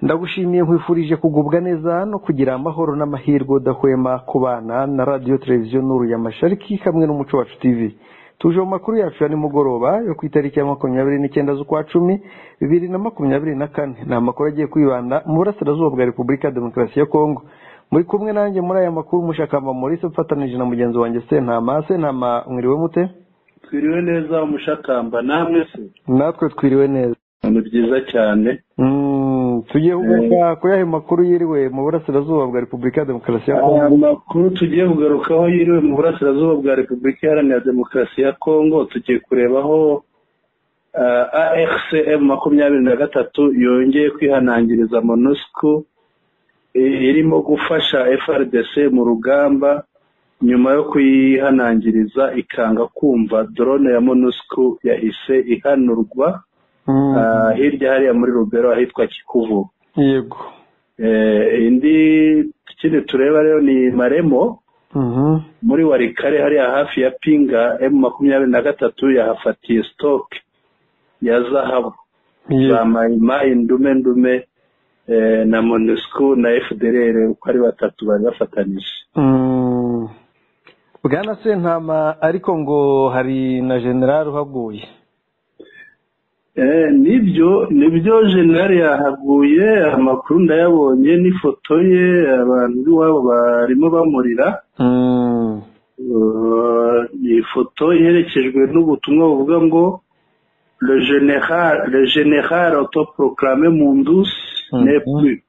ndagushimiye nkwifurije kugubwa neza no kugira amahoro n'amahirwe udahwema kubana na radio televiziyo Nuru ya Mashariki hamwe n'umuco wacu TV. Tuje mu makuru yacu ya nimugoroba yo ku itariki ya 29 z'ukwa 10 2024. Ni amakuru agiye kwibanda mu burasirazuba bwa Repubulika ya Demokarasi ya Kongo. Muri kumwe nanjye muri aya makuru Mushakamba Maurice mfatanije na mugenzi wanjye Sentama mwiriwe mute? Twiriwe neza Umushakamba, namwe se? Natwe twiriwe neza. Ni byiza cyane. Tugiye kugaruka ko yahe makuru yiriwe mu burasirazuba bwa Repubulika ya Demokarasi ya Kongo. Amakuru tugiye kugarukaho yiriwe mu burasirazuba bwa Repubulika ya Demokarasi ya Kongo, tugiye kurebaho AFCM 23 yongeye kwihanangiriza MONUSCO irimo gufasha FRDC mu rugamba, nyuma yo kuyihanangiriza ikanga kumva drone ya MONUSCO yahise ihanurwa hirya hariya muri Rubero ahitwa Kikuvu. Yego. Ikindi tureba rero ni Maremo muri Warikare hariya hafi ya Pinga. M23 yahafatiye stock ya zahabu za Maimai, Ndume na MONUSCO na FDLR uko ari batatu bari bafatanije. Bwana Sentama, ariko ngo hari na general uhaguye. Nibyo general yahaguye, amakuru ndayabonye n'ifoto ye, abantu iwabo barimo bamurira. Ni ifoto iherekejwe n'ubutumwa buvuga ngo le général autoproclamé Mundus n'est plus.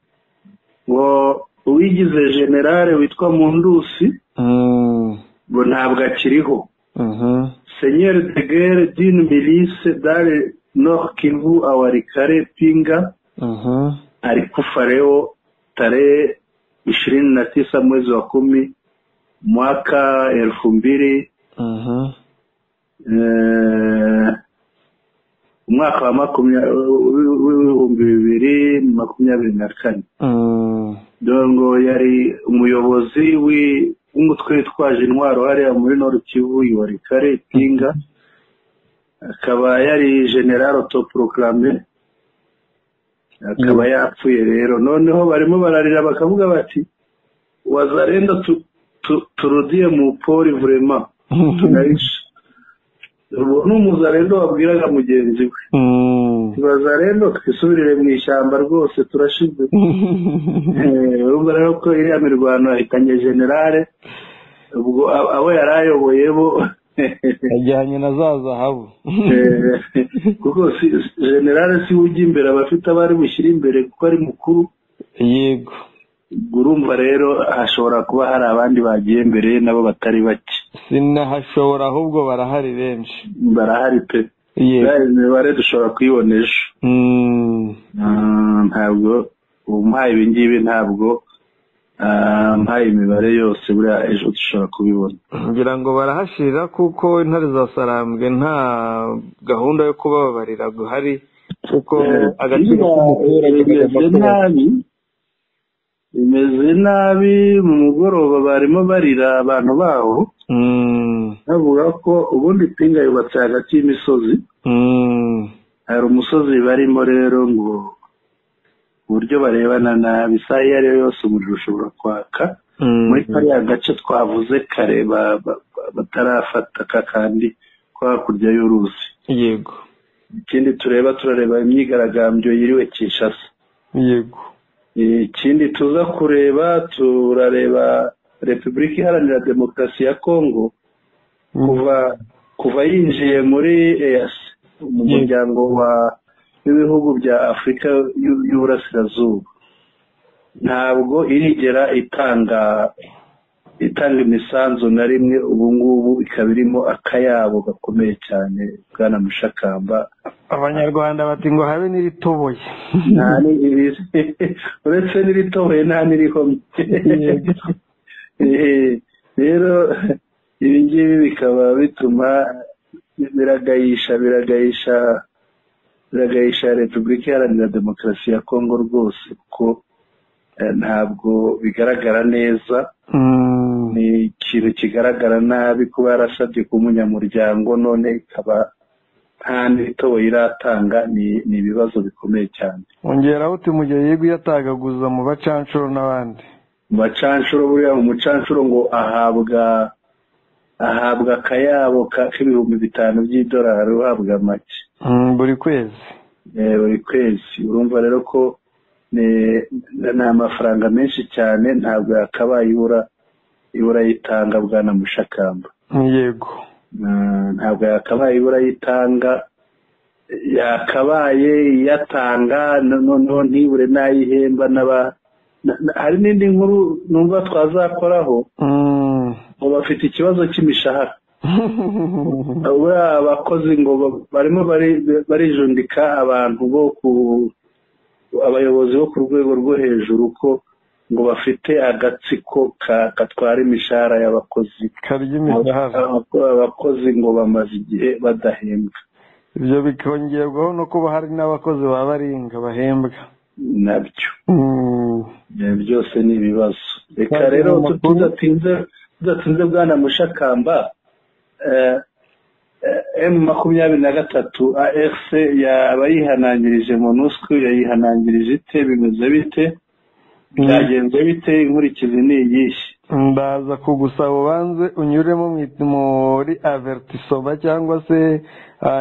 Uwigize general witwa Mundusi ngo ntabwo akiriho. Seigneur de guerre d'une milice dans le Nord Kivu à Warikare Pinga ari kufa leo tarehe 29 mwezi wa 10 mwaka 2000 umwaka wa 2024. Dongo yari umuyobozi w'umutwe witwaje intwaro hariya muri Nord Kivu i Warikare Pinga, akaba yari general autoproclamé, akaba yapfuye rero. Noneho barimo bararira bakavuga bati wazarenda turudie mu pori vraiment tunaisha. N'umuzarendo wabwiraga mugenzi we wazarendo twisubirire mu ishyamba rwose turashize. Urumva rero ko iriya mirwano ahitanye generale, ubwo abo yarayoboye bo ajyanye na zahabu. Kuko generale si ujya imbere, abafite abari bushyira imbere kuko ari mukuru. Yego. Urumva rero hashobora kuba hari abandi bagiye imbere nabo batari bake. Sinahashobora, ahubwo barahari benshi. Barahari pe. Imibare dushobora kuyibona ejo. Ntabwo umuhaye ibingibi, ntabwo mpaye imibare yose buriya ejo dushobora kubibona. Ngira ngo barahashira kuko intare za Sarambwe nta gahunda yo kubabarira guhari, kuko agaciro imeze nabi. Mu mugoroba barimo barira abantu baho, bavuga ko ubundi Pinga yubatse hagati y'imisozi. Hari umusozi barimo rero ngo uburyo barebana nabi, isaha iyo ari yo yose umuriro ushobora kwaka muri kariya gace twavuze kare batarafata kakandi ko hakurya y'uruzi. Yego. Ikindi turareba imyigaragambyo yiriwe Kinshasa. Yego. Ikindi tuza turareba Repubulika Iharanira Demokarasi ya Kongo kuva yinjiye muri EAC, mu muryango w'ibihugu bya Afurika y'Uburasirazuba, ntabwo irigera itanga imisanzu na rimwe. Ubu ngubu ikaba irimo akayabo gakomeye cyane. Bwana Mushakamba, Abanyarwanda bati ngo habe n'iritoboye. Nta uretse n'iritoboye nta n'irihomye. Rero ibi ngibi bikaba bituma biragayisha Repubulika Iharanira Demokarasi ya Kongo rwose, kuko ntabwo bigaragara neza. Ni ikintu kigaragara nabi kuba yarasabye ku munyamuryango, none ikaba nta n'ibitobo iratanga ni ibibazo bikomeye cyane. Ongeraho uti mu gihe yego yatagaguza mu bacanshuro n'abandi. Mu bacanshuro buriya mu mucanshuro ngo ahabwa akayabo k'ibihumbi 5 by'idolari uhabwa make. Buri kwezi. Buri kwezi. Urumva rero ko ni amafaranga menshi cyane, ntabwo yakabaye ibura yitanga Bwana Mushakamba. Yego. Ntabwo yakabaye ibura yitanga, yakabaye yatanga noneho ntibure n'ayihemba hari n'indi nkuru numva twazakoraho ngo bafite ikibazo cy'imishahara. Abakozi ngo barimo barijundika abantu abayobozi bo ku rwego rwo hejuru ko ngo bafite agatsiko katwara imishahara y'abakozi. Abakozi ngo bamaze igihe badahembwa. Ibyo bikongerwaho no kuba hari n'abakozi baba baringa bahembwa nabyo. Byose ni ibibazo. Reka rero tudatinze Bwana Mushakamba, M23 AFC yaba yihanangirije MONUSCO, yayihanangirije ite, bimeze bite, byagenze bite, inkurikizi ni iyihe? Ndaza kugusaba ubanze unyuremo muri avertisoma cyangwa se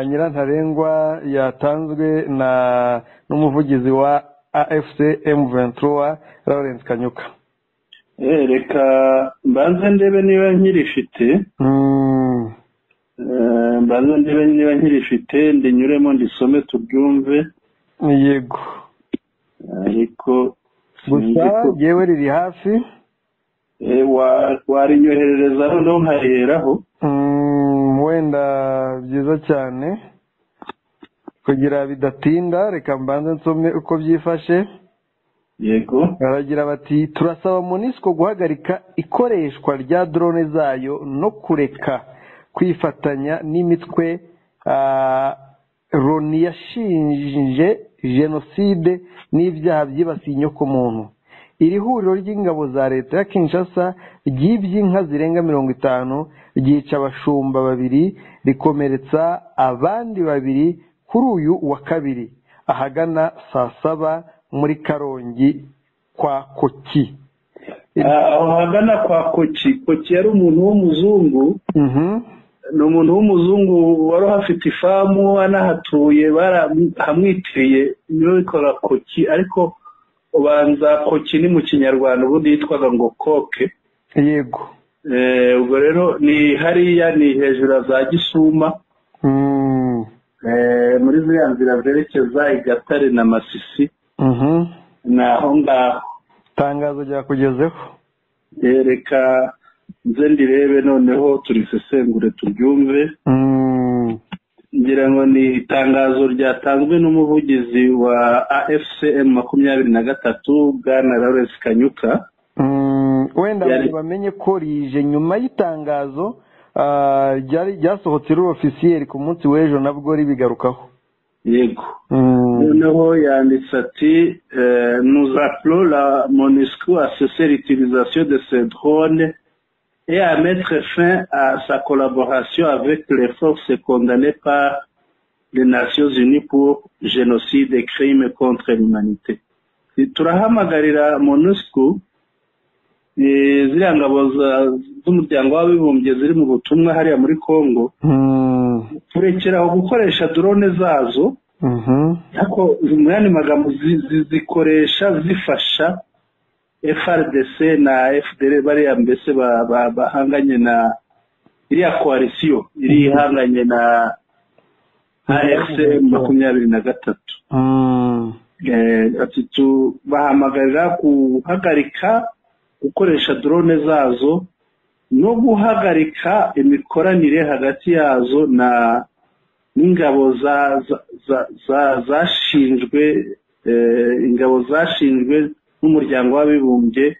nyirantarengwa yatanzwe n'umuvugizi wa AFC M23 Lawrence Kanyuka. Reka mbanze ndebe niba nkirifite. Ndinyuremo ndisome tubyumve. Yego. Ariko gusa yewe riri hafi. Warinyoherereza noneho nkaheraho. Wenda byiza cyane kugira bidatinda, reka mbanze nsome uko byifashe. Yego. Baragira bati turasaba MONUSCO guhagarika ikoreshwa rya drone zayo no kureka kwifatanya n'imitwe Loni yashinje jenoside n'ibyaha byibasiye inyokomuntu. Iri huriro ry'ingabo za leta ya Kinshasa ry'iby'inka zirenga 50 ryica abashumba 2 rikomeretsa abandi 2 kuri uyu wa kabiri ahagana saa 7 muri Karongi kwa Koki. Aho hagana kwa Koki yari umuntu w'umuzungu. Ni umuntu w'umuzungu wari hafite ifamu anahatuye, barahamwitiriye niyo ikora Koki, ariko ubanza Koki ni mu Kinyarwanda ubundi yitwaga ngo Koke. Yego. Ubwo rero ni hariya ni hejuru za Gisuma. Muri ziriya nzira zerekeza i Gatare na Masisi. Naho ngaho tangazo ryakugezeho. Reka nze ndirebe noneho turisesengure turyumve. Ngira ngo ni itangazo ryatanzwe n'umuvugizi wa AFC M23 Bwana Lawrence Kanyuka. Wenda bamenye ko rije nyuma y'itangazo ryasohotse ruri officiel ku munsi w'ejo nabwo ribigarukaho. Yego. Noneho yanditse ati nous appelons la MONUSCO à cesser l'utilisation de ces drones et à mettre fin à sa collaboration avec les forces condamnées par les Nations Unies pour génocide et crimes contre l'humanité. Turahamagarira MONUSCO ziriya ngabo z'umuryango w'abibumbye ziri mu butumwa hariya muri Kongo turekeraho gukoresha drone zazo, ariko zimwe magambo zikoresha zifasha FRDC na FDL bariya mbese bahanganye na iriya coalition iri ihanganye na AFC 23. Ati bahamagarira guhagarika gukoresha drone zazo no guhagarika imikoranire hagati yazo n'ingabo zashinzwe ingabo zashinzwe n'umuryango w'abibumbye,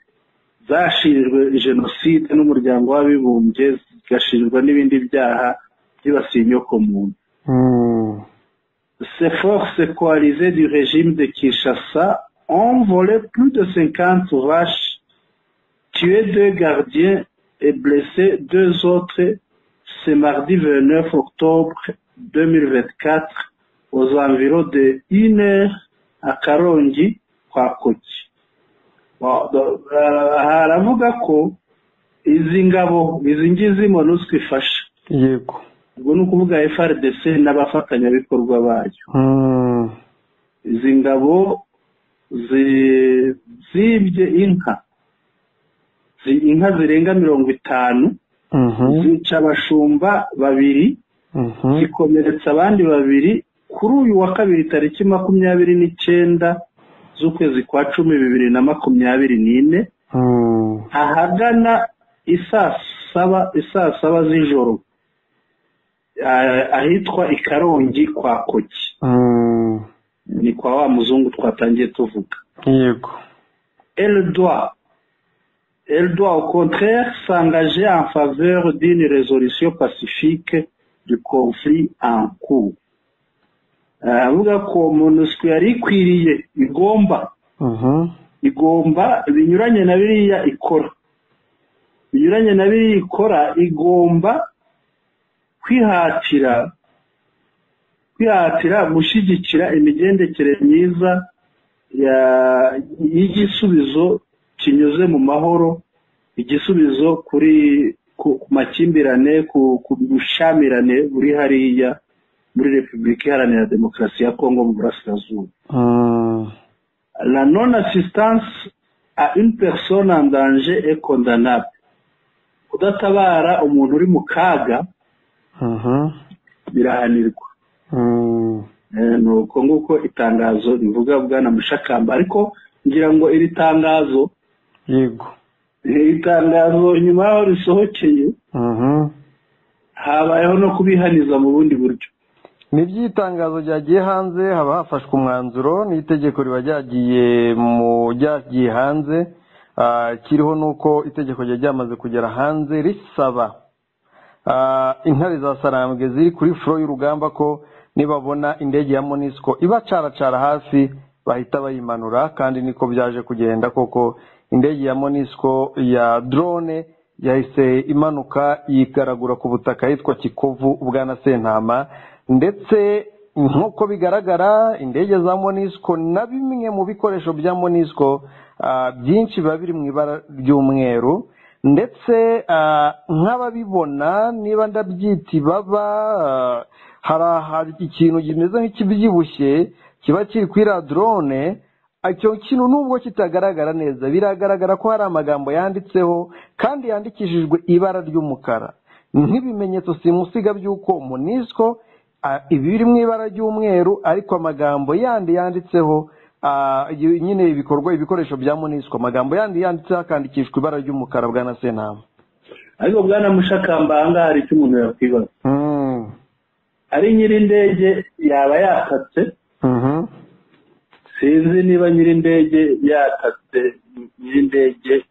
zashinzwe jenoside n'umuryango w'abibumbye, zigashinjwa n'ibindi byaha byibasiye inyokomuntu. Ces forces coalisées du régime de Kinshasa ont volé plus de 50 vaches, tué 2 gardiens et blessé 2 autres ce mardi 29 octobre 2024 aux environs de 1 heure à Karongi kwa Koki. Haravuga ko izi ngabo izi ngizi MONUSCO ifasha. Yego. Ubwo ni ukuvuga FARDC n'abafatanyabikorwa bayo. Izi ngabo zibye inka zirenga 50, zica abashumba 2, zikomeretsa abandi 2 kuri uyu wa kabiri tariki 29 z'ukwezi kwa 10 2024, ahagana isaa saba z'ijoro ahitwa Ikarongi kwa Koki. Ni kwa wa muzungu twatangiye tuvuga. Yego. Elle doit au contraire s'engager en faveur d'une résolution pacifique du conflit en cours. Avuga ko MONUSCO yari ikwiriye igomba binyuranye na biriya ikora, igomba kwihatira gushyigikira imigendekere myiza y'igisubizo kinyuze mu mahoro, igisubizo ku makimbirane, ku bushamirane buri hariya muri Repubulika Iharanira Demokarasi ya Kongo mu Burasirazuba. La non-assistance à une personne en danger est condamnable. Kudatabara umuntu uri mu kaga birahanirwa. Nuko nguko itangazo rivuga Bwana Mushakamba, ariko ngira ngo iri tangazo nyuma aho risohokeye habayeho no kubihaniza mu bundi buryo. Ni by'itangazo ryagiye hanze, haba hafashwe umwanzuro n'itegeko riba ryagiye hanze, kiriho nuko itegeko ryamaze kugera hanze risaba intare za Sarambwe ziri kuri furo y'urugamba ko nibabona indege ya MONUSCO ibacaracara hasi bahita bayimanura, kandi niko byaje kugenda koko. Indege ya MONUSCO ya drone yahise imanuka yigaragura ku butaka yitwa Kikovu Bwana Sentama, ndetse nk'uko bigaragara indege za MONUSCO na bimwe mu bikoresho bya MONUSCO byinshi biba biri mu ibara ry'umweru, ndetse nk'ababibona niba ndabyita baba hari ikintu kimeze nk'ikibyibushye kiba kiri kuri la drone. Icyo kintu nubwo kitagaragara neza, biragaragara ko hari amagambo yanditseho kandi yandikishijwe ibara ry'umukara, nk'ibimenyetso simusiga by'uko MONUSCO ibi biri mu ibara ry'umweru, ariko amagambo yandi yanditseho nyine ibikoresho bya MONUSCO, amagambo yandi yanditseho akandikishwa ibara ry'umukara. Bwana Sentama, ariko Bwana Mushakamba, ahangaha hari icyo umuntu yakwibaza. Ari nyir'indege yaba yakatse? Sinzi niba nyir'indege yakatse. Nyir'indege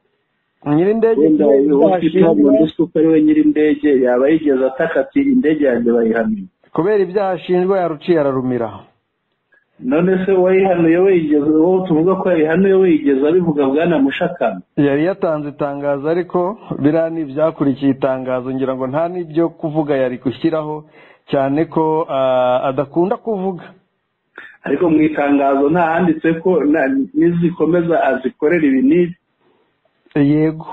ariwe nyir'indege yaba yigeze atakati indege yanjye bayihanuye kubera ibyaha ashinjwa, yaruciye ararumira. None se wayihanuye wigeze, wowe tuvuga ko yayihanuye wigeze abivuga Bwana Mushakamba? Yari yatanze itangazo, ariko biriya ni ibyakurikiye itangazo, ngira ngo nta n'ibyo kuvuga yari gushyiraho, cyane ko adakunda kuvuga. Ariko mu itangazo nta handitse ko nizikomeza azikorera ibi n'ibi. Yego,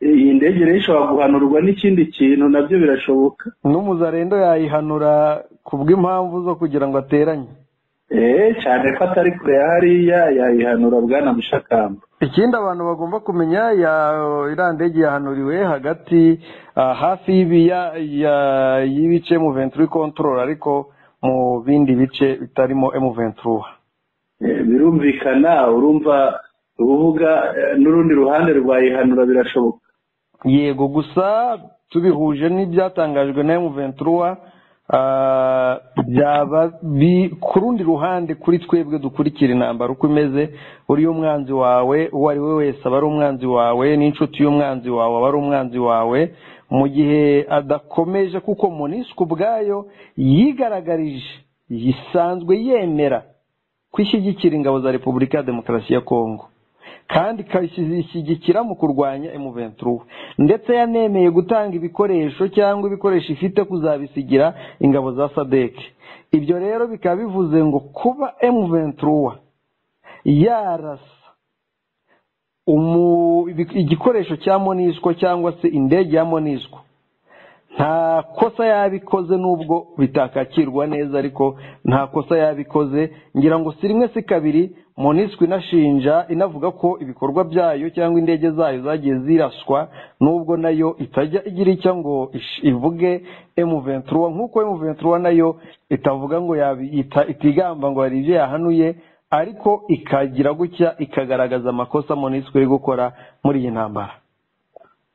iyi ndege rero ishobora guhanurwa n'ikindi kintu, nabyo birashoboka. N'umuzarendo yayihanura kubw'impamvu zo kugira ngo ateranye. Cyane ko atari kure ya hariya yayihanura Bwana Mushakamba. Ikindi abantu bagomba kumenya, iriya ndege yahanuriwe hagati hafi y'ibice M23 control, ariko mu bindi bice bitarimo M23. Birumvikana, urumva uvuga n'urundi ruhande rwayihanura birashoboka. Yego, gusa tubihuje n'ibyatangajwe na M23, byaba ku rundi ruhande kuri twebwe dukurikira intambara uko imeze. Uriya umwanzi wawe uwo ari we wese aba ari umwanzi wawe, n'inshuti y'umwanzi wawe aba ari umwanzi wawe, mu gihe adakomeje, kuko MONUSCO ubwayo yigaragarije isanzwe yemera kwishyigikira ingabo za Repubulika ya Demokarasi ya Kongo, kandi ikayishyigikira mu kurwanya M23 ndetse yanemeye gutanga ibikoresho cyangwa ibikoresho ifite kuzabisigira ingabo za SADC. Ibyo rero bikaba bivuze ngo kuba M23 yarasa igikoresho cya MONUSCO cyangwa se indege ya MONUSCO nta kosa yabikoze, nubwo bitakakirwa neza ariko nta kosa yabikoze. Ngira ngo si rimwe si kabiri MONUSCO inashinja inavuga ko ibikorwa byayo cyangwa indege zayo zagiye ziraswa, nubwo nayo itajya igira icyo ngo ivuge M23, nk'uko M23 nayo itavuga ngo itigamba ngo hari ibyo yahanuye, ariko ikagira gutya ikagaragaza amakosa MONUSCO iri gukora muri iyi ntambara.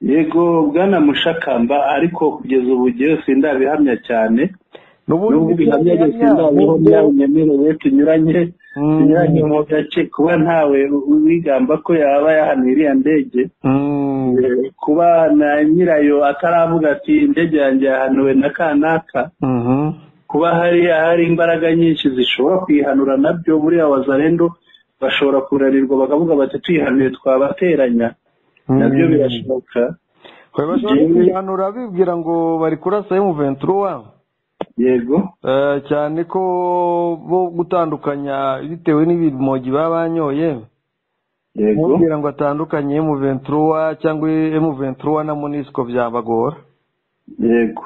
Yego bwana Mushakamba, ariko kugeza ubu giye sindabihamya cyane, n'ubundi bihamya gese ndabiho byanyemereye tunyuranye mu gace, kuba ntawe wigamba ko yaba yahanira ya ndege, kuba na nyirayo ataravuga ati indege yanjye yahanuwe na kanaka, kuba hari imbaraga nyinshi zishobora kwihanura nabyo buriya Wazalendo bashobora kurarirwa bakavuga bati twihanuye twabateranya, nabyo birashoboka. Bashobora kwihanura bibwira ngo bari kurasa M23. Yego cyane ko bo gutandukanya bitewe n'ibimogi babanyoye. Yego mubwira ngo atandukanye M23 cyangwa M23 na MONUSCO byabagora. Yego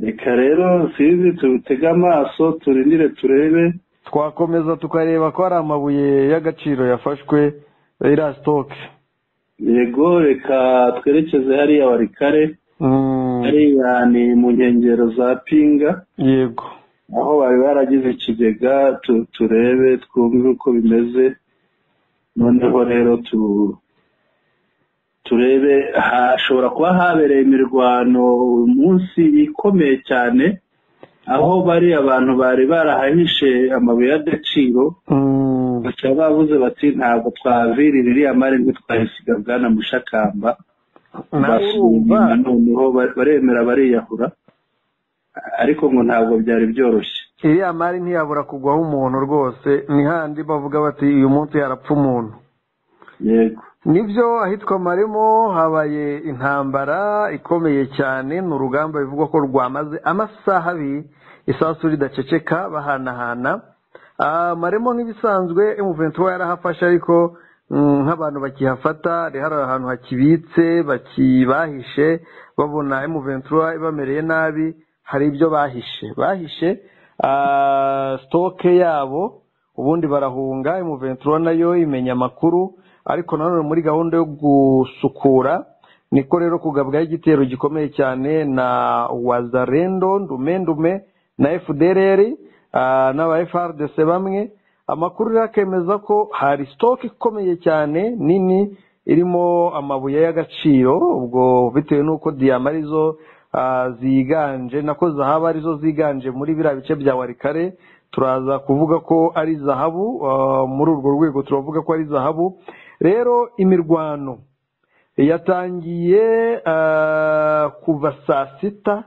reka rero sizi tubitega amaso turindire turebe, twakomeza tukareba ko ari amabuye y'agaciro yafashwe ira stock. Yego reka twerekeze hariya Warikare, hariya ni mu nkengero za Pinga. Yego aho bari baragize ikigega, turebe twumve uko bimeze. Noneho rero turebe hashobora kuba habereye imirwano umunsi ikomeye cyane, aho bari abantu bari barahahishe amabuye y'agaciro, bakaba bavuze bati ntabwo twavirira iriya mari ntitwayisiga bwana Mushakamba, basubira noneho baremera bariyahura, ariko ngo ntabwo byari byoroshye. Iriya mari ntiyabura kugwaho umuntu rwose, ni handi bavuga bati uyu munsi yarapfa umuntu. Yego nibyo ahitwa Maremo habaye intambara ikomeye cyane, n'urugamba bivugwa ko rwamaze amasaha abiri isasu ridaceceka bahanahana. Maremo nk'ibisanzwe M23 yarahafashe, ariko nk'abantu bakihafata hari ahantu hakibitse bakibahishe, babona M23 ibamereye nabi, hari ibyo bahishe stoke yabo, ubundi barahunga. M23 nayo imenya amakuru, ariko nanone muri gahunda yo gusukura niko rero kugabwaho igitero gikomeye cyane na Wazalendo ndume na FDLR n'aba FARDC bamwe. Amakuru yakemeza ko hari stock ikomeye cyane nini irimo amabuye y'agaciro, ubwo bitewe nuko diyama arizo ziganje, nako zahabu arizo ziganje muri biriya bice bya Warikare, turaza kuvuga ko ari zahabu. Muri urwo rwego turavuga ko ari zahabu. Rero imirwano yatangiye kuva saa 6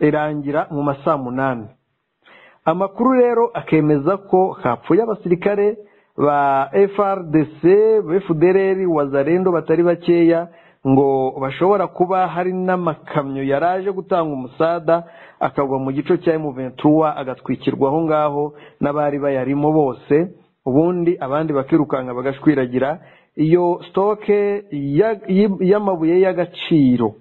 irangira mu masaa 8. Amakuru rero akemeza ko hapfuye abasirikare ba FARDC, FDLR, Wazalendo batari bakeya, ngo bashobora kuba hari n'amakamyo yaraje gutanga umusada akagwa mu gico cya M23 agatwikirwa aho ngaho n'abari bayarimo bose, ubundi abandi bakirukanga bagashwiragira. Iyo stoke y'amabuye y'agaciro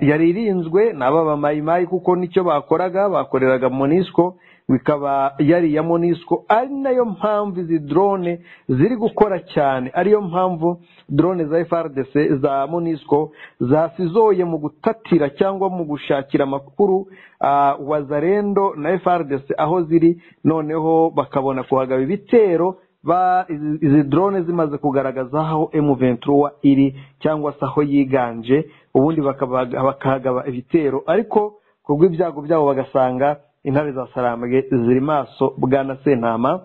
yaririnzwe n'aba Mayimayi, kuko nicyo bakoreraga MONUSCO, bikaba yari ya MONUSCO. Ari nayo mpamvu izi drone ziri gukora cyane, ariyo mpamvu drone za FARDC za MONUSCO zasizoye mu gutatira cyangwa mu gushakira amakuru Wazalendo na FARDC aho ziri, noneho bakabona kuhagaba ibitero. Izi drone zimaze kugaragaza aho M23 iri cyangwa se aho yiganje, ubundi bakahagaba ibitero, ariko kubw'ibyago byabo bagasanga intare za Sarambwe ziri maso bwana Sentama.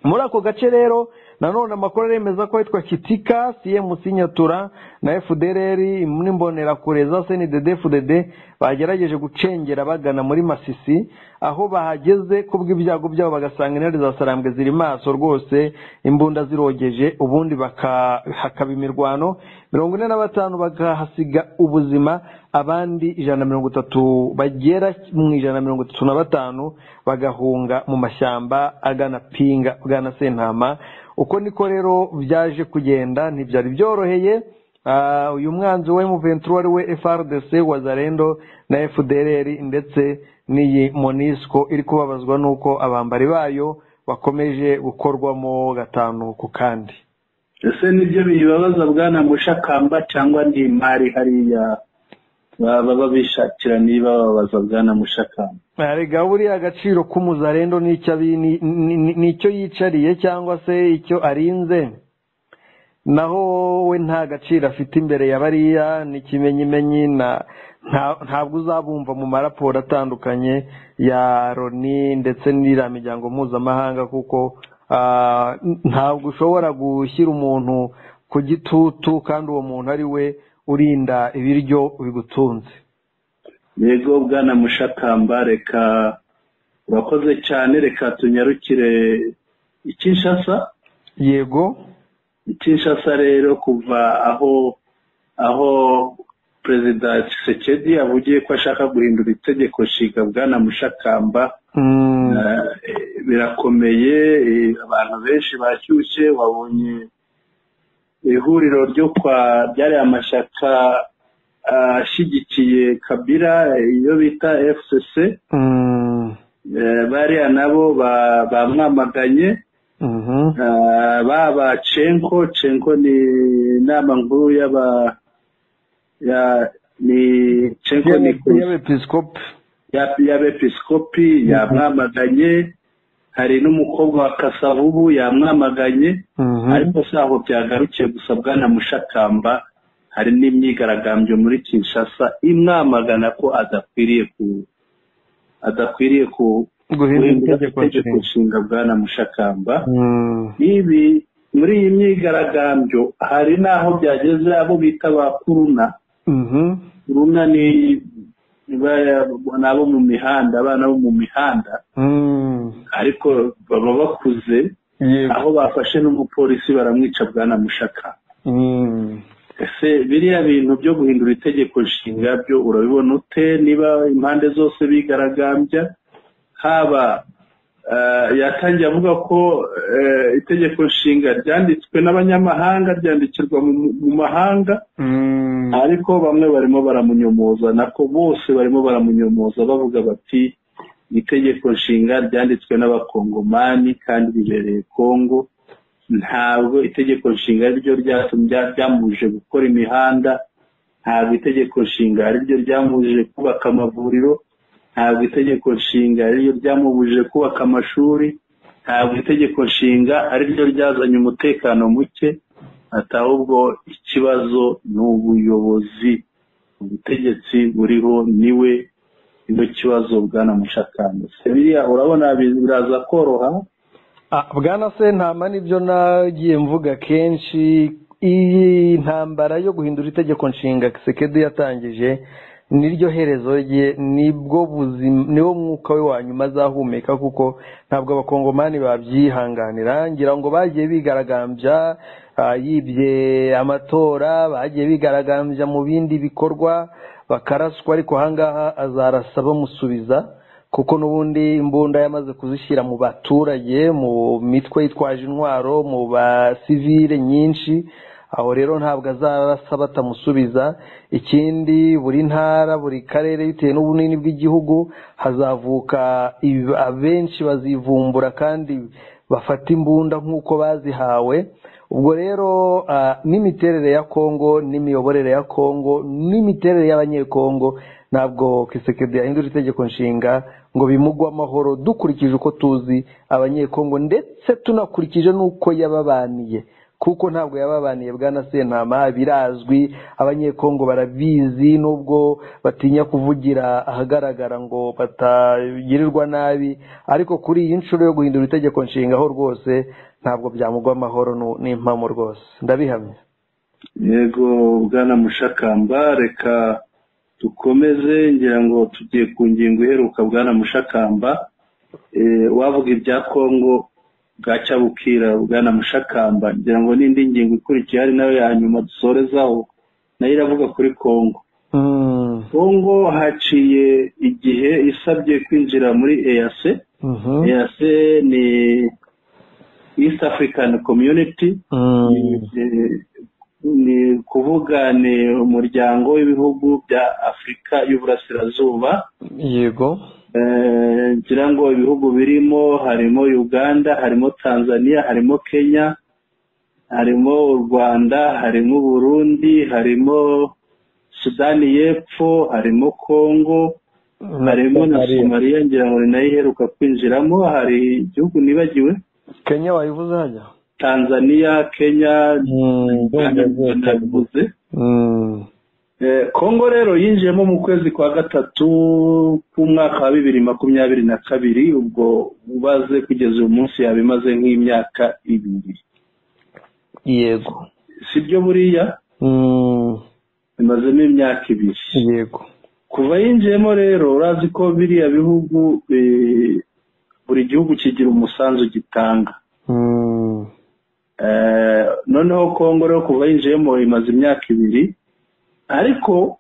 Muri ako gace rero nanone amakuru aremeza ko yitwa Kitika CMC Nyatura na FDLR n'imbonerakure za CNDD FDD bagerageje gucengera bagana muri Masisi, aho bahageze kubw'ibyago byabo bagasanga intare za Sarambwe ziri maso rwose, imbunda zirogeje, ubundi hakaba imirwano 45 bagahasiga ubuzima, abandi 130 bagera mu 135 bagahunga mu mashyamba agana Pinga bwana Sentama. Uko niko rero byaje kugenda, ntibyari byoroheye. Uyu mwanzi wa M23 wari we FRDC, Wazalendo na FDLR ndetse n'iyi MONUSCO iri kubabazwa nuko abambari bayo bakomeje gukorwamo gatanu ku kandi. Ese nibyo bibabaza bwana Mushakamba cyangwa ndi imari hariya baba bishakira niba babaza bwana Mushakamba? Arega buri agaciro k'umuzarendo nicyo yicariye cyangwa se icyo arinze, naho we nta gaciro afite imbere ya bariya, n'ikimenyimenyi ntabwo uzabumva mu maraporo atandukanye ya Loni ndetse n'iriya miryango mpuzamahanga, kuko ntabwo ushobora gushyira umuntu ku gitutu kandi uwo muntu ari we urinda ibiryo bigutunze. Yego bwana Mushakamba, reka urakoze cyane, reka tunyarukire Kinshasa. Yego, Kinshasa rero kuva aho Perezida Tshisekedi avugiye ko ashaka guhindura itegeko nshinga bwana Mushakamba, birakomeye, abantu benshi bashyushye. Wabonye ihuriro ryo byari amashyaka ashyigikiye Kabila, iyo bita FCC, bariya nabo bamwamaganye. Baba Cenko ni inama nkuru y'abepiskopi yamwamaganye. Hari n'umukobwa wa Kasavubu yamwamaganye. Ariko saho byagarukiye gusa bwana Mushakamba, hari n'imyigaragambyo muri Kinshasa imwamagana ko adakwiriye guhindura itegeko nshinga bwana Mushakamba. Ibi muri iyi myigaragambyo hari naho byageze abo bita ba Kuruna. Kuruna ni nabo mu mihanda, abana bo mu mihanda, ariko baba bakuze, aho bafashe n'umupolisi baramwica bwana Mushakamba. Ese biriya bintu byo guhindura itegeko nshinga byo urabibona ute? Niba impande zose bigaragambya, haba yatangiye avuga ko itegeko nshinga ryanditswe n'abanyamahanga, ryandikirwa mu mahanga, ariko bamwe barimo baramunyomoza, nako bose barimo baramunyomoza bavuga bati itegeko nshinga ryanditswe n'abakongomani kandi bibereye Kongo. Ntabwo itegeko nshinga ariryo ryamubujije gukora imihanda, ntabwo itegeko nshinga ariryo ryamubujije kubaka amavuriro, ntabwo itegeko nshinga ariryo ryamubujije kubaka amashuri, ntabwo itegeko nshinga ariryo ryazanye umutekano muke. Ahubwo ikibazo ni ubuyobozi, ubutegetsi buriho niwe kibazo bwana Mushakamba. Biriya urabona biraza koroha? Bwana Sentama, nibyo nagiye mvuga kenshi, iyi ntambara yo guhindura itegeko nshinga Tshisekedi yatangije niryo herezo rye, niwo mwuka we wa nyuma azahumeka, kuko ntabwo abakongomani babyihanganira. Ngira ngo bagiye bigaragambya yibye amatora, bagiye bigaragambya mu bindi bikorwa bakaraswa, ariko ahangaha azarasa bamusubiza, kuko n'ubundi imbunda yamaze kuzishyira mu baturage, mu mitwe yitwaje intwaro, mu basivile nyinshi. Aho rero ntabwo azarasa batamusubiza. Ikindi, buri ntara, buri karere bitewe n'ubunini bw'igihugu hazavuka abenshi bazivumbura kandi bafata imbunda nk'uko bazihawe. Ubwo rero n'imiterere ya Kongo, n'imiyoborere ya Kongo, n'imiterere y'abanyekongo, ntabwo Tshisekedi yahindura itegeko nshinga ngo bimugwe amahoro, dukurikije uko tuzi abanyekongo ndetse tunakurikije n'uko yababaniye kuko ntabwo yababaniye bwana Sentama, birazwi, abanyekongo barabizi, nubwo batinya kuvugira ahagaragara ngo batagirirwa nabi, ariko kuri iyi nshuro yo guhindura itegeko nshinga ho rwose ntabwo byamugwa amahoro n'impamo rwose, ndabihamya. Yego bwana Mushakamba, reka dukomeze, ngira ngo tugiye ku ngingo iheruka bwana Mushakamba. Wavuga ibya Kongo bwacya bukira bwana Mushakamba, ngira ngo n'indi ngingo ikurikiye ari nayo ya nyuma dusorezaho, nayo iravuga kuri Kongo. Kongo haciye igihe isabye kwinjira muri EAC. EAC ni East African Community, ni kuvuga ni umuryango w'ibihugu bya Afurika y'Uburasirazuba. Yego. Ngira ngo ibihugu birimo harimo Uganda, harimo Tanzania, harimo Kenya, harimo u Rwanda, harimo Burundi, harimo Sudani y'Epfo, harimo Kongo, harimo na Somalia, ngira ngo nayo iheruka kwinjiramo. Hari igihugu nibagiwe, Kenya wayivuze hajya, Tanzania, Kenya, ndavuze. Kongo rero yinjiyemo mu kwezi kwa gatatu k'umwaka wa 2022, ubwo ubaze kugeza uyu munsi yabimaze nk'imyaka 2. Yego. Sibyo buriya? Imazemo imyaka 2. Yego. Kuva yinjiyemo rero urazi ko biriya bihugu buri gihugu kigira umusanzu gitanga. Noneho Kongo rero kuva yinjiyemo imaze imyaka 2, ariko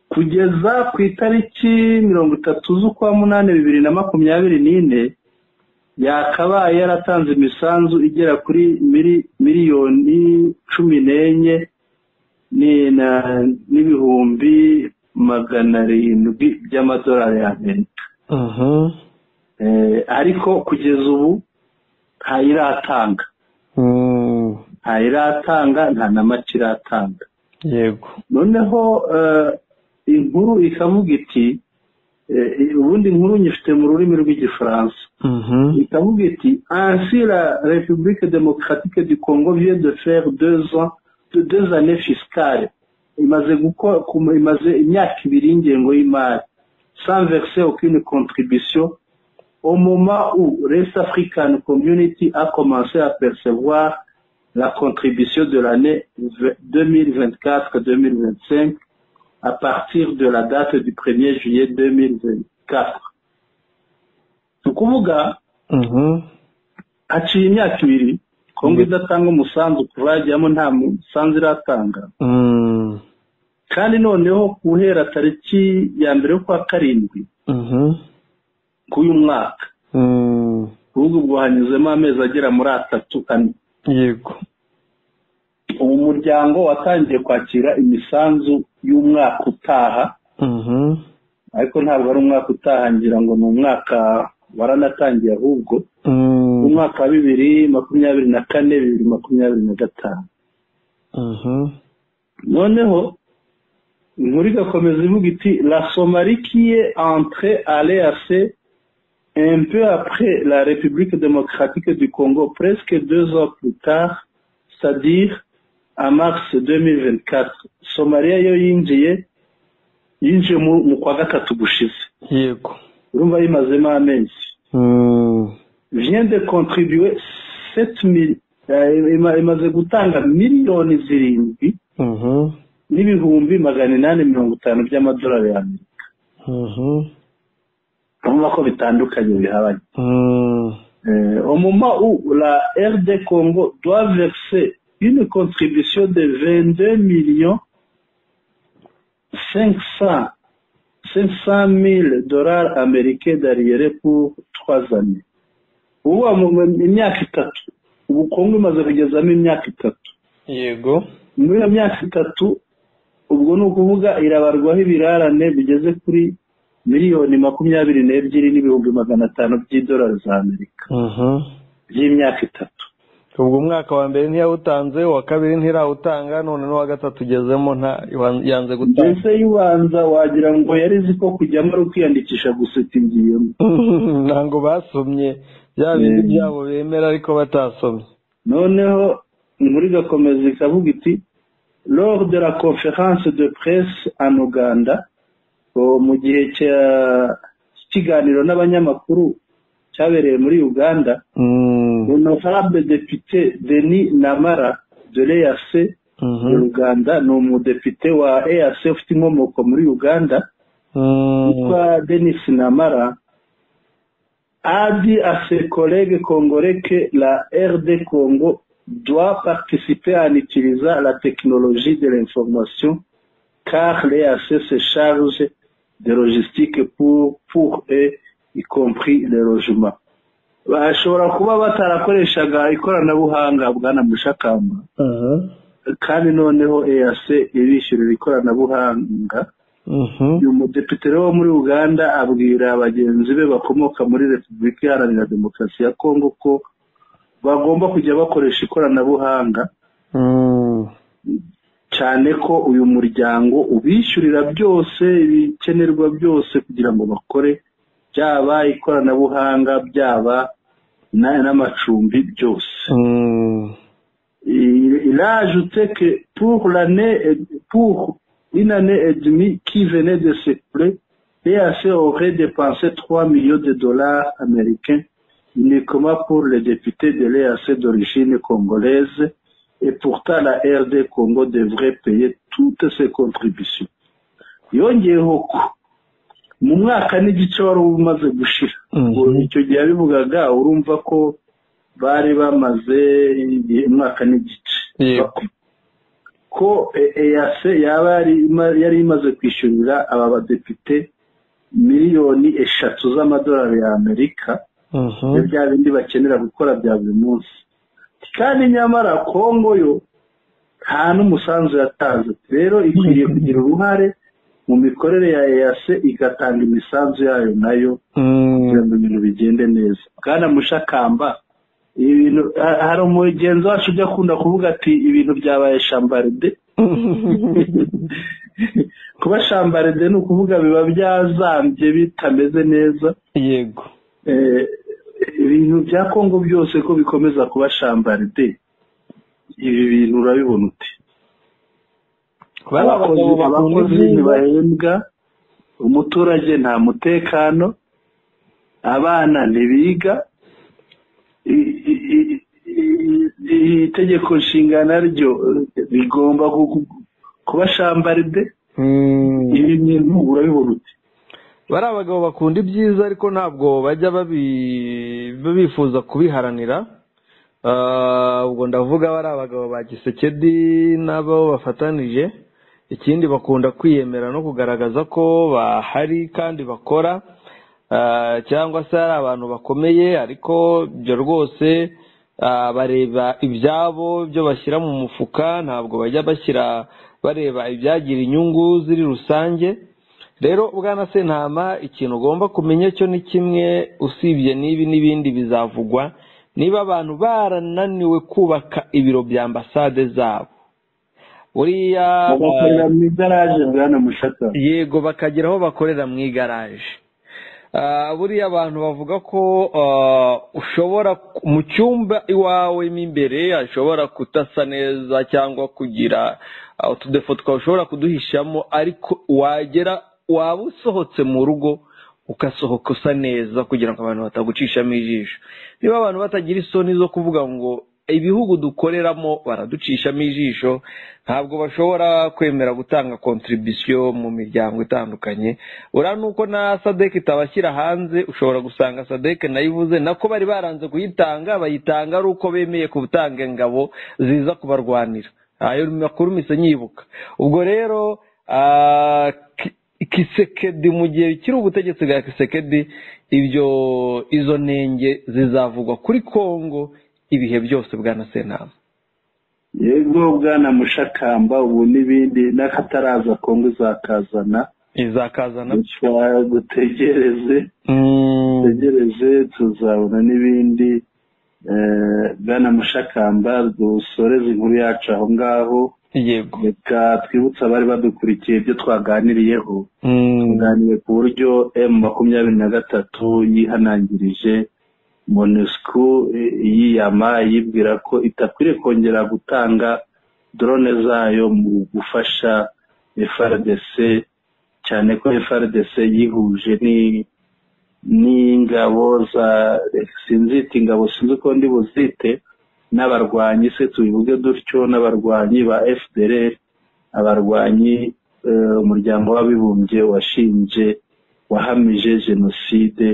kugeza ku itariki 30 z'ukwa 8 2024 yakabaye yaratanze imisanzu igera kuri miliyoni 14 n'ibihumbi 700 by'amadolari y'Amerika. Ariko kugeza ubu ntayiratanga. Ntayiratanga, nta na make iratanga. Yego. Noneho inkuru ikavuga iti, ubundi inkuru nyifite mu rurimi rw'igifaransa. Ikavuga iti, ainsi la République démocratique du Congo vient de faire 2 années fiscales. Imaze imyaka 2 ingengo y'imari sans verser aucune contribution, au moment où l'East African Community a commencé à percevoir la contribution de l'année 2024-2025 à partir de la date du 1er juillet 2024. Tukuvuga haciye imyaka 2 Kongo idatanga umusanzu, kuva yajyamo nta musanzu iratanga. Kandi noneho guhera tariki ya mbere kwa 7 k'uyu mwaka, ubwo hanyuzemo amezi agera muri 3-4. Yego. Ubu muryango watangiye kwakira imisanzu y'umwaka utaha, ariko ntabwo ari umwaka utaha, ngira ngo ni umwaka waranatangiye ahubwo, umwaka wa 2024-2025. Noneho inkuru igakomeza ivuga iti, la Somalie qui est entrée à l'EAC un peu après la République démocratique du Congo, presque 2 ans plus tard, c'est-à-dire en mars 2024. Somalia yo yinjiye mu kwa gatatu gushize. Yego. Urumva yimazemo amezi. Vient de contribuer 7 imaze gutanga miliyoni 7 n'ibihumbi 850 by'amadolari y'Amerika. Urumva ko bitandukanye bihabanye. Au moment où la RD Congo doit verser une contribution de 22 millions 500 000 dollars américains d'arriérés pour 3 années. Ubu imyaka 3. Ubu Kongo imaze kugezamo imyaka 3. Yego. Muri iyo myaka 3 ubwo ni ukuvuga irabarwaho ibirarane bigeze kuri miliyoni 22 n'ibihumbi 500 by'idolari z'Amerika. By'imyaka 3. Ubwo umwaka wa mbere ntiyawutanze, wa kabiri ntirawutanga, none n'uwa gatatu ugezemo yanze gutanga. Mbese yubanza wagira ngo yarizi ko kujyamo ari kwiyandikisha gusa ingiyemo. Ntango basomye bya bindi byabo bemera ariko batasomye. Noneho inkuru igakomeza ikavuga iti lors de la conférence de presse en Uganda mu gihe cy'ikiganiro n'abanyamakuru cyabereye muri Uganda honorable député Denis Namara de l'EAC de Uganda ni umudepite wa EAC ufite inkomoko muri Uganda witwa Denis Namara a dit à ses collègues congolais que la RD Congo doit participer en utilisant la technologie de l'information car l'EAC se charge de logistique pour eux, y compris le logement. Bashobora kuba batarakoreshaga ikoranabuhanga bwana Mushakamba kandi noneho EAC ibishyurira ikoranabuhanga. Uyu mudepite wo muri Uganda abwira abagenzi be bakomoka muri Repubulika Iharanira Demokarasi ya Kongo ko bagomba kujya bakoresha ikoranabuhanga cyane ko uyu muryango ubishyurira byose ibikenerwa byose kugira ngo bakore byaba ikoranabuhanga byaba n'amacumbi byose. Il a ajouté que pour une année et demie qui venait de s'écouler, l'EAC aurait dépensé 3 millions de dollars américains uniquement pour les députés de l'EAC d'origine congolaise et pourtant la RD Congo devrait payer toutes ses contributions. Yongeyeho ko mu mwaka n'igice wari umaze gushira icyo gihe bivugaga urumva ko bari bamaze umwaka n'igice ko EAC yari imaze kwishyurira aba badepite miliyoni 3 z'amadolari ya Amerika bya bindi bakenera gukora bya buri munsi kandi nyamara Kongo yo nta n'umusanzu yatanze. Rero ikwiriye kugira uruhare mu mikorere ya EAC igatanga imisanzu yayo nayo kugira ngo ibintu bigende neza. Bwana Mushakamba ibintu hari umugenzi wacu ujya akunda kuvuga ati ibintu byabaye chambarde. Kuba chambarde ni ukuvuga biba byazambye bitameze neza. Yego. Ibintu bya Kongo byose ko bikomeza kuba chambarde, ibi bintu urabibona uti? Abakozi ntibahembwa, umuturage nta mutekano, abana ntibiga, itegeko nshinga naryo rigomba kuba chambarde. Ibi bintu urabibona uti? Bari abagabo bakunda ibyiza ariko ntabwo bajya bifuza kubiharanira. Ubwo ndavuga bari abagabo ba Kisekedi nabo bafatanije. Ikindi bakunda kwiyemera no kugaragaza ko bahari kandi bakora, cyangwa se ari abantu bakomeye, ariko byo rwose bareba ibyabo byo bashyira mu mufuka, ntabwo bajya bashyira bareba ibyagira inyungu ziri rusange. Rero bwana Sentama, ikintu ugomba kumenya cyo ni kimwe, usibye n'ibi n'ibindi bizavugwa, niba abantu barananiwe kubaka ibiro bya ambasade zabo, buriya bakorera mu igaraje bwana Mushaka. Yego, bakagera aho bakorera mu igaraje. Buriya abantu bavuga ko ushobora mu cyumba iwawe imbere ashobora kutasa neza cyangwa kugira utudefo twawe ushobora kuduhishamo, ariko waba usohotse mu rugo ugasohoka usa neza kugira ngo abantu batagucishamo ijisho. Niba abantu batagira isoni zo kuvuga ngo ibihugu dukoreramo baraducishamo ijisho, ntabwo bashobora kwemera gutanga contribution mu miryango itandukanye. Ura nuko na SADC itabashyira hanze, ushobora gusanga SADC nayivuze nako bari baranze kuyitanga, bayitanga ari uko bemeye kubutanga ingabo ziza kubarwanira. Ayo makuru mise nyibuka. Ubwo rero Kisekedi mu gihe kiri ubutegetsi bwa Kisekedi, izo nenge zizavugwa kuri Kongo ibihe byose bwana Sentama. Yego bwana Mushakamba, ubu n'ibindi n'akataraza Kongo izakazana dutegereze tuzabona n'ibindi. Bwana Mushakamba, dusoreze inkuru yacu aho ngaho. Yego, reka twibutsa abari badukurikiye ibyo twaganiriyeho. Tuganiriye ku buryo M23 yihanangirije MONUSCO yiyama yibwira ko itakwiriye kongera gutanga drone zayo mu gufasha FARDC, cyane ko FARDC yihuje n'ingabo za sinzita ingabo sinzi ko ndi buzite n'abarwanyi se tubivuge dutyo, n'abarwanyi ba FDLR, abarwanyi umuryango w'abibumbye wahamije jenoside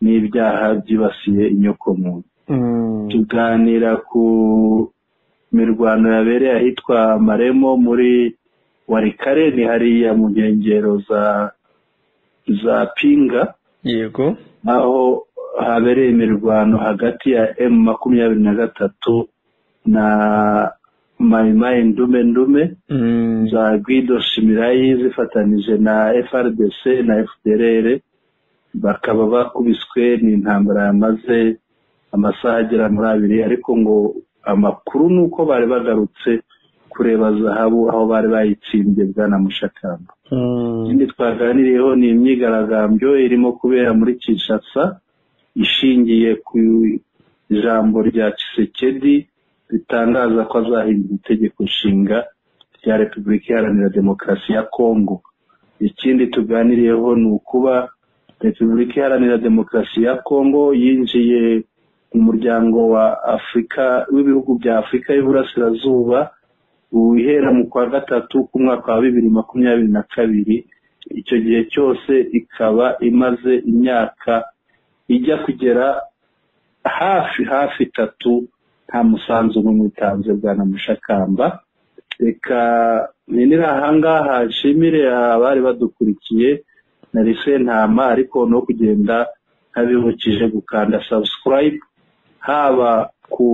n'ibyaha byibasiye inyokomuntu. Tuganira ku mirwano yabereye ahitwa Maremo muri Warikare, ni hariya mu nkengero za Pinga, yego, aho habereye imirwano hagati ya M23 na Mai Ndume za Guido Shimirayi zifatanije na FARDC na FDLR, bakaba bakubiswe n'intambara yamaze amasaha agera muri 2, ariko ngo amakuru nuko bari bagarutse kureba zahabu aho bari bayitsimbye Bwana Mushakamba. Ikindi twaganiriyeho ni imyigaragambyo irimo kubera muri Kinshasa ishingiye ku ijambo rya Tshisekedi ritangaza ko azahindura itegeko nshinga rya Repubulika Iharanira Demokarasi ya Kongo. Ikindi tuganiriyeho ni ukuba Repubulika Iharanira Demokarasi ya Kongo yinjiye mu muryango wa Afrika w'ibihugu bya Afrika y'Iburasirazuba uhera mu kwa gatatu ku mwaka wa 2022. Icyo gihe cyose ikaba imaze imyaka ijya kugera hafi 3 nta musanzu n'umwe utanze Bwana Mushakamba. Reka ninira ahangaha nshimire abari badukurikiye na Ntama, ariko no kugenda ntabibukije gukanda subscribe haba ku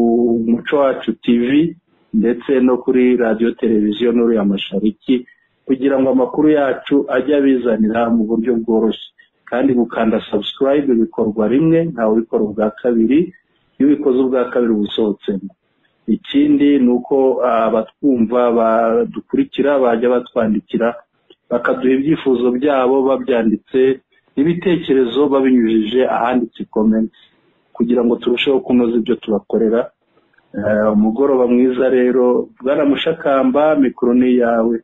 Muco Wacu TV ndetse no kuri radio televiziyo Nuru ya Mashariki, kugira ngo amakuru yacu ajye abizanira mu buryo bworoshye. Kandi gukanda subscribe bikorwa rimwe, ntawe ubikora ubwa kabiri, iyo ubikoze ubwa kabiri ubusohotsemo. Ikindi nuko abatwumva badukurikira bajya batwandikira bakaduha ibyifuzo byabo babyanditse n'ibitekerezo babinyujije ahanditse comments, kugira ngo turusheho kunoza ibyo tubakorera. Umugoroba mwiza rero Bwana Mushakamba, mikoro ni yawe.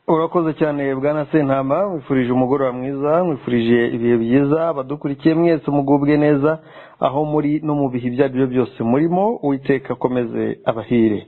Urakoze cyane Bwana Sentama, mwifurije umugoroba mwiza, mwifurije ibihe byiza, abadukurikiye mwese mugubwe neza aho muri no mu bihe byaryo byose murimo. Uwiteka akomeze abahire.